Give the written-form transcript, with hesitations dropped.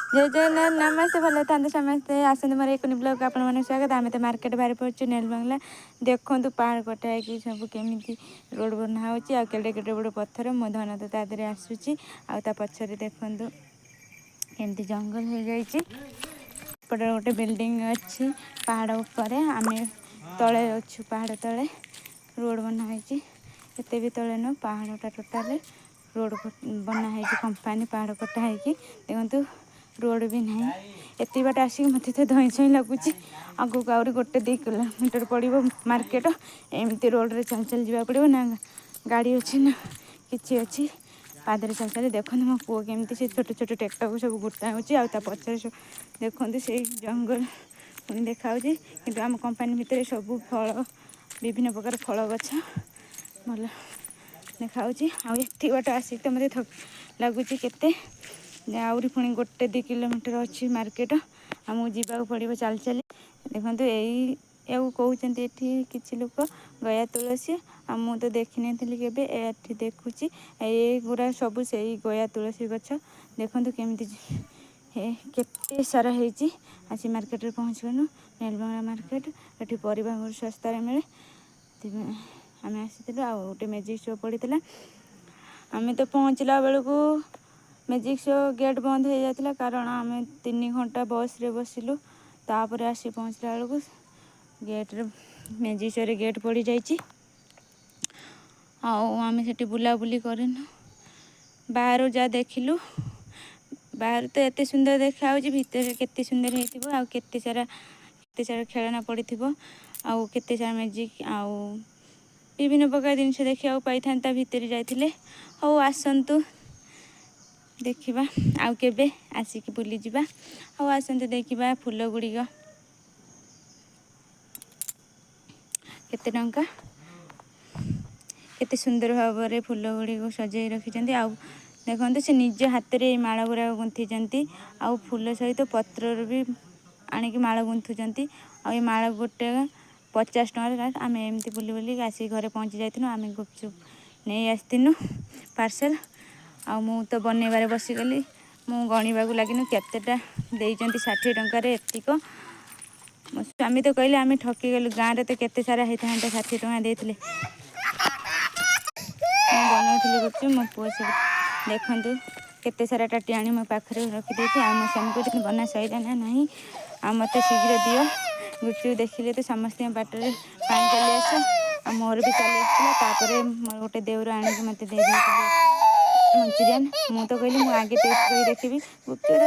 जय जगन्नाथ नमस्ते भले था समस्ते आसते मोर एक ब्लॉग आप स्वागत आम तो मार्केट बाहर पड़े नेल बंगला देखु पहाड़ कटा है सब केमी रोड बना हो केड़े केड़े बड़ पत्थर मो धन तो तादे आसूसी आ पछरे देखु केमती जंगल हो जाइए गोटे बिल्डिंग अच्छी पहाड़ उपर आम तले अच्छु पहाड़ तले रोड बनाई एते भी तले न पहाड़टा टोटाल रोड बनाई कंपानी पहाड़ कटा है देखु रोड भी ना एत बाट आसिक मत तो धई छई लगुच आगू आहरी गोटे 2 किलोमीटर पड़ो मार्केट एमती रोड रे चल चल जावा पड़ो ना गाड़ी अच्छी ना किसी अच्छी पादरे चल चल देखते मो पुओ केमती से छोट छोट टेक्टा को सब गुटा हो पचर देखते से जंगल पुणी देखा कि आम कंपानी भितर सब फल विभिन्न प्रकार फल गछ भल देखा आठ बाट आसिक तो मत लगुच के आहरी पुणी गोटे 2 किलोमीटर अच्छी मार्केट आमको जावाक पड़ो चल चली देखो यही कहते ये किसी लोक गया तुलसी आ मु तो देखी नी के देखुची गुरा सब से गया तुलसी गछ देखु केमती केते सारा होती आसी मार्केट रे पहुँच गलु नेलबंगला मार्केट ये परिवा बहुत सस्तार मिले आम आसी आ गोटे मेजिक शो पड़ा आम तो पहुँचला बेलू मेजिक शो गेट बंद हो जाता कारण आम 3 घंटा बस रे बसिलु तापर आसी पहुँचला बेलू गेट रे मेजिक शो रे गेट पड़ जाइए आम से बुलाबुली करनु बाहर जा देखिलु बाहर तो एत सुंदर देखा भितर केते सुंदर होते सारा खेलना पड़ी आउ केते सारा मेजिक आउ विभिन्न प्रकार जिनस देखा पाई था भितर जाइए हौ आसतु देखा आउ केबे आसिक बुली जिबा हौ आसतु देखा फूल गुड़िक केते टंका केते सुंदर भाव में फूल गुड़िक सजाई रखिंट आउ देखते से निज हाथ में माला गुड़ा गुंथी आउ फूल सहित पत्र भी आणिक माला गुंथुंट आ माला गोटे 50 टकर आम एमती बुली बुली आसिक घरे पहुँची जाइनु आम गुपचुप नहीं आसतीनु पार्सल आ मु तो बनइबार बसीगली मु गणवा लगिनु केतेटा देइचंती 60 टंकार एतिक मो स्वामी तो कहले आम ठकी गलु गाँव में तो केते सारा होता 60 टଙ୍କା देते बनाऊली गुपचुप मो पुओ सब देखु केते सारा टाटी आनी मो पाखे रखिदे मो स्वामी को बना सईला ना नहीं आ मत शीघ्र दियो गुपचुप देखिले तो समस्त बाटर पानी चली आस मोर भी चली आसला मोर गोटे देवर आणिक मत दे मंचूरियन मु तो कहली मु आगे टेस्ट कर देखी गुपचुप